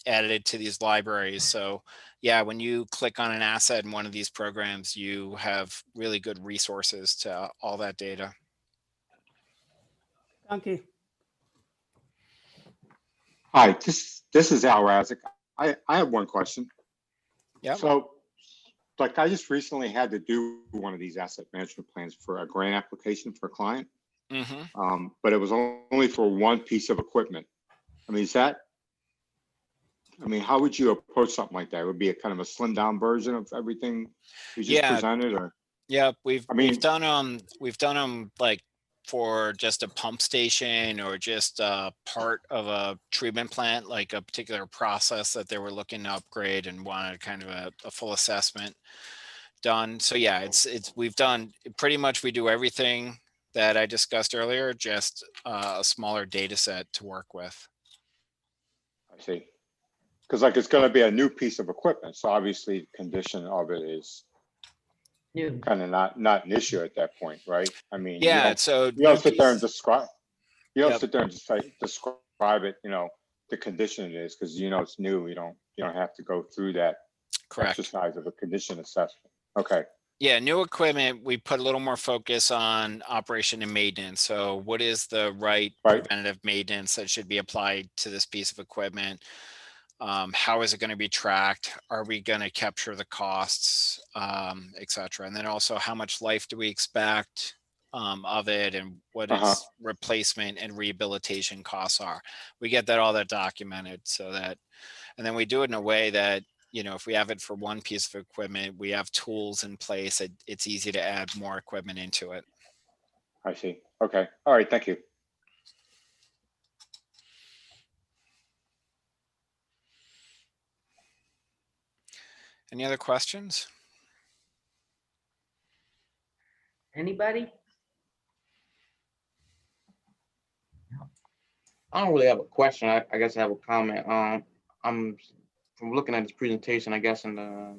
added to these libraries. So yeah, when you click on an asset in one of these programs, you have really good resources to all that data. Thank you. Hi, this is Al Razik. I have one question. Yeah. So, like, I just recently had to do one of these asset management plans for a grant application for a client. But it was only for one piece of equipment. I mean, how would you approach something like that? It would be a kind of a slimmed down version of everything you just presented, or? Yeah, we've done them like for just a pump station or just a part of a treatment plant, like a particular process that they were looking to upgrade and wanted kind of a full assessment done. So yeah, we've done pretty much, we do everything that I discussed earlier, just a smaller data set to work with. I see. Because like it's going to be a new piece of equipment, so obviously the condition of it is kind of not an issue at that point, right? I mean, yeah. You don't sit there and describe. You don't sit there and just describe it. The condition it is, because it's new. You don't have to go through that exercise of a condition assessment. Okay. Yeah, new equipment, we put a little more focus on operation and maintenance. So what is the right preventative maintenance that should be applied to this piece of equipment? How is it going to be tracked? Are we going to capture the costs, et cetera? And then also, how much life do we expect of it, and what its replacement and rehabilitation costs are? We get all that documented, so that, and then we do it in a way that, if we have it for one piece of equipment, we have tools in place. It's easy to add more equipment into it. I see. Okay. All right. Thank you. Any other questions? Anybody? I don't really have a question. I guess I have a comment. I'm from looking at this presentation, I guess, and the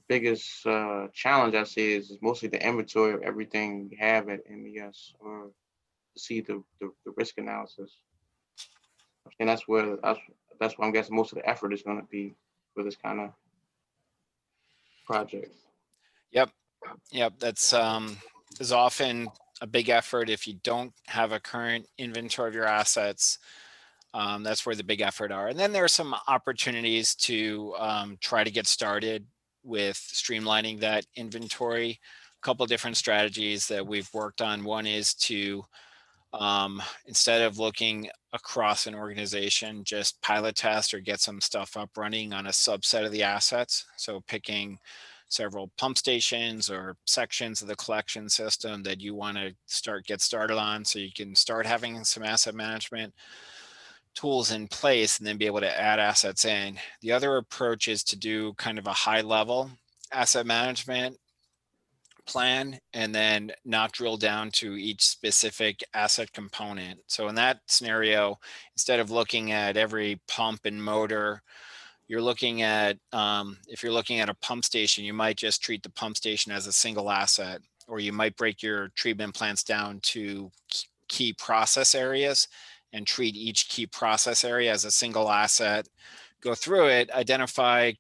biggest challenge I see is mostly the inventory of everything we have at MES, or to see the risk analysis. And that's where I'm guessing most of the effort is going to be for this kind of project. Yep. That's is often a big effort if you don't have a current inventory of your assets. That's where the big effort are. And then there are some opportunities to try to get started with streamlining that inventory. A couple of different strategies that we've worked on. One is to, instead of looking across an organization, just pilot test or get some stuff up running on a subset of the assets. So picking several pump stations or sections of the collection system that you want to get started on, so you can start having some asset management tools in place and then be able to add assets in. The other approach is to do kind of a high level asset management plan and then not drill down to each specific asset component. So in that scenario, instead of looking at every pump and motor, you're looking at, if you're looking at a pump station, you might just treat the pump station as a single asset, or you might break your treatment plants down to key process areas and treat each key process area as a single asset, go through it, identify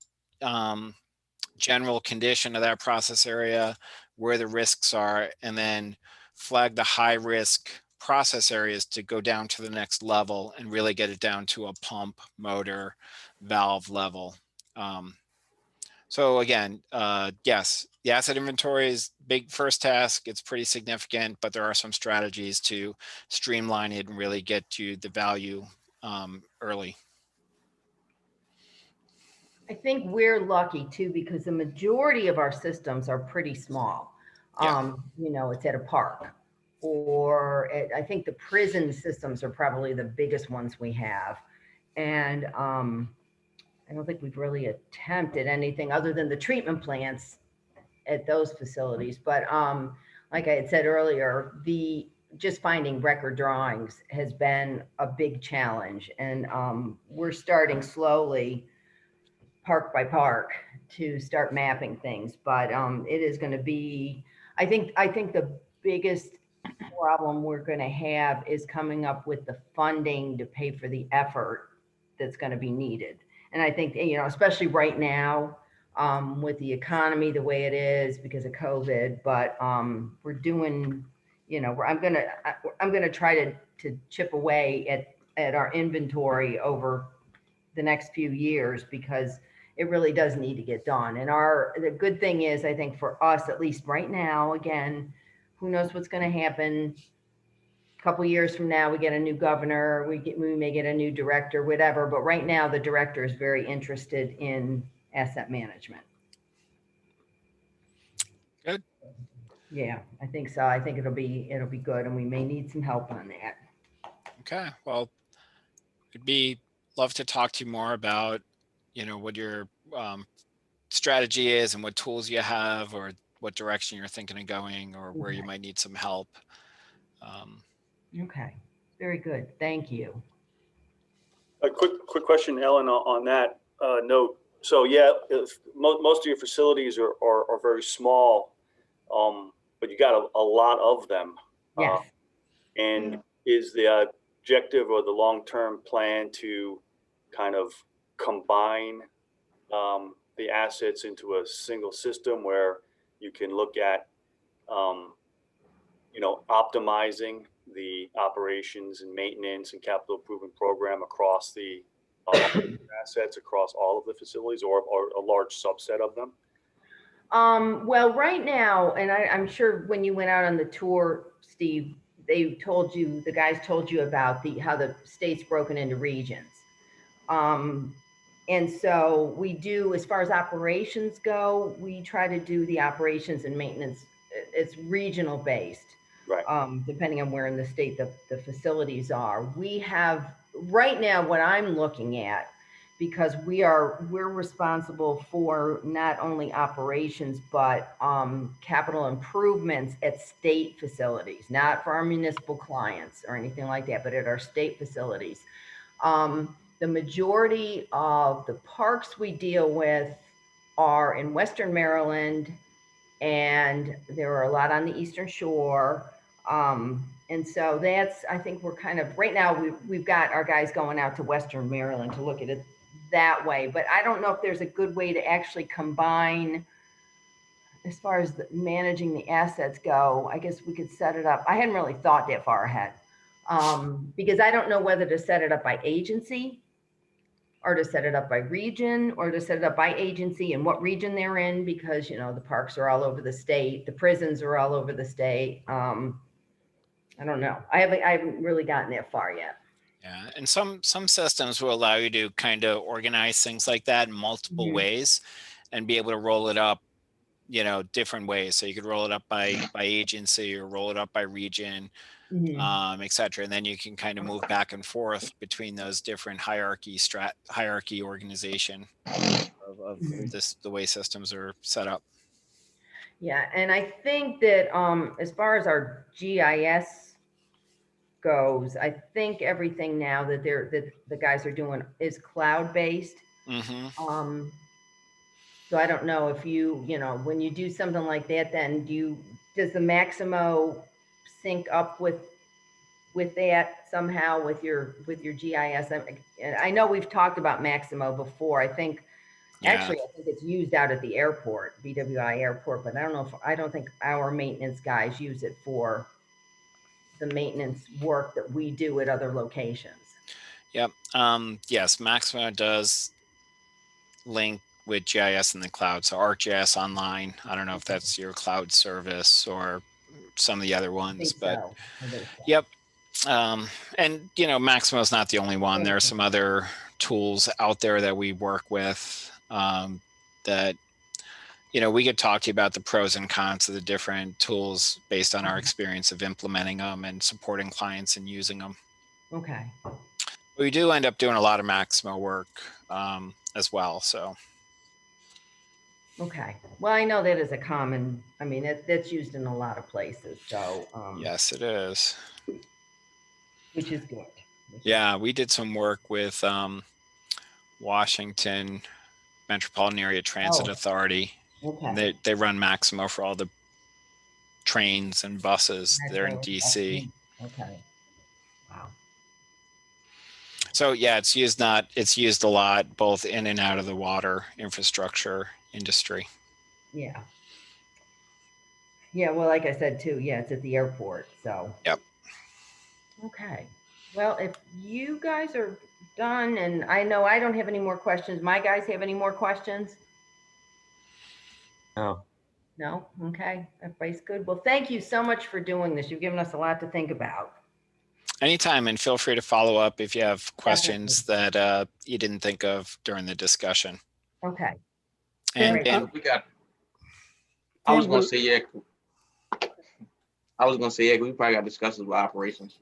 general condition of that process area, where the risks are, and then flag the high risk process areas to go down to the next level and really get it down to a pump, motor, valve level. So again, yes, the asset inventory is big first task. It's pretty significant, but there are some strategies to streamline it and really get to the value early. I think we're lucky too, because the majority of our systems are pretty small. Yeah. You know, it's at a park, or I think the prison systems are probably the biggest ones we have. And I don't think we've really attempted anything other than the treatment plants at those facilities. But like I had said earlier, just finding record drawings has been a big challenge. And we're starting slowly, park by park, to start mapping things. But it is going to be, I think the biggest problem we're going to have is coming up with the funding to pay for the effort that's going to be needed. And I think, you know, especially right now, with the economy the way it is because of COVID, but we're doing, you know, I'm gonna try to chip away at our inventory over the next few years, because it really does need to get done. And the good thing is, I think for us, at least right now, again, who knows what's going to happen. Couple years from now, we get a new governor, we may get a new director, whatever. But right now, the director is very interested in asset management. Good. Yeah, I think so. I think it'll be good, and we may need some help on that. Okay. Well, it'd love to talk to you more about, you know, what your strategy is and what tools you have, or what direction you're thinking of going, or where you might need some help. Okay, very good. Thank you. A quick question, Ellen, on that note. So yeah, most of your facilities are very small, but you got a lot of them. Yes. And is the objective or the long-term plan to kind of combine the assets into a single system where you can look at, you know, optimizing the operations and maintenance and capital improvement program across the assets across all of the facilities, or a large subset of them? Well, right now, and I'm sure when you went out on the tour, Steve, the guys told you about how the state's broken into regions. And so we do, as far as operations go, we try to do the operations and maintenance. It's regional based. Right. Depending on where in the state the facilities are. We have right now what I'm looking at, because we're responsible for not only operations, but capital improvements at state facilities, not for our municipal clients or anything like that, but at our state facilities. The the majority of the parks we deal with are in Western Maryland, and there are a lot on the Eastern Shore. And so that's, I think we're kind of, right now, we've got our guys going out to Western Maryland to look at it that way. But I don't know if there's a good way to actually combine, as far as managing the assets go. I guess we could set it up. I hadn't really thought that far ahead, because I don't know whether to set it up by agency, or to set it up by region, or to set it up by agency and what region they're in, because, you know, the parks are all over the state, the prisons are all over the state. I don't know. I haven't really gotten that far yet. Yeah, and some systems will allow you to kind of organize things like that in multiple ways and be able to roll it up, you know, different ways. So you could roll it up by agency, or roll it up by region, et cetera. And then you can kind of move back and forth between those different hierarchy organization of the way systems are set up. Yeah, and I think that as far as our GIS goes, I think everything now that the guys are doing is cloud-based. So I don't know if you know, when you do something like that, then does the Maximo sync up with that somehow with your GIS? I know we've talked about Maximo before. I think actually I think it's used out at the airport, BWI airport, but I don't think our maintenance guys use it for the maintenance work that we do at other locations. Yep. Yes, Maximo does link with GIS in the cloud. So ArcGIS Online. I don't know if that's your cloud service or some of the other ones, but yep. And you know, Maximo is not the only one. There are some other tools out there that we work with that, you know, we could talk to you about the pros and cons of the different tools based on our experience of implementing them and supporting clients and using them. Okay. We do end up doing a lot of Maximo work as well. So. Okay. Well, I know that is a common, I mean, that's used in a lot of places. So yes, it is. Which is good. Yeah, we did some work with Washington Metropolitan Area Transit Authority. Okay. They run Maximo for all the trains and buses there in DC. Okay. Wow. So yeah, it's used a lot both in and out of the water infrastructure industry. Yeah. Yeah, well, like I said too, yeah, it's at the airport. So. Yep. Okay. Well, if you guys are done, and I know I don't have any more questions. My guys have any more questions? No. No? Okay. Everybody's good. Well, thank you so much for doing this. You've given us a lot to think about. Anytime, and feel free to follow up if you have questions that you didn't think of during the discussion. Okay. And we got. I was going to say yeah. We probably got to discuss it with operations.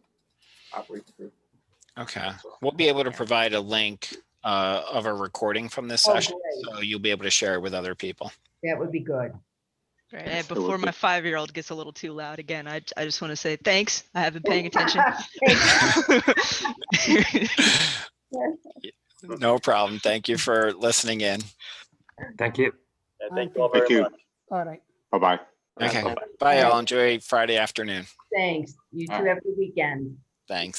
Okay, we'll be able to provide a link of a recording from this session, so you'll be able to share it with other people. That would be good. Right. And before my 5-year-old gets a little too loud again, I just want to say thanks. I have been paying attention. No problem. Thank you for listening in. Thank you. Thank you all very much. All right. Bye-bye. Okay. Bye, y'all. Enjoy Friday afternoon. Thanks. You too have a good weekend. Thanks.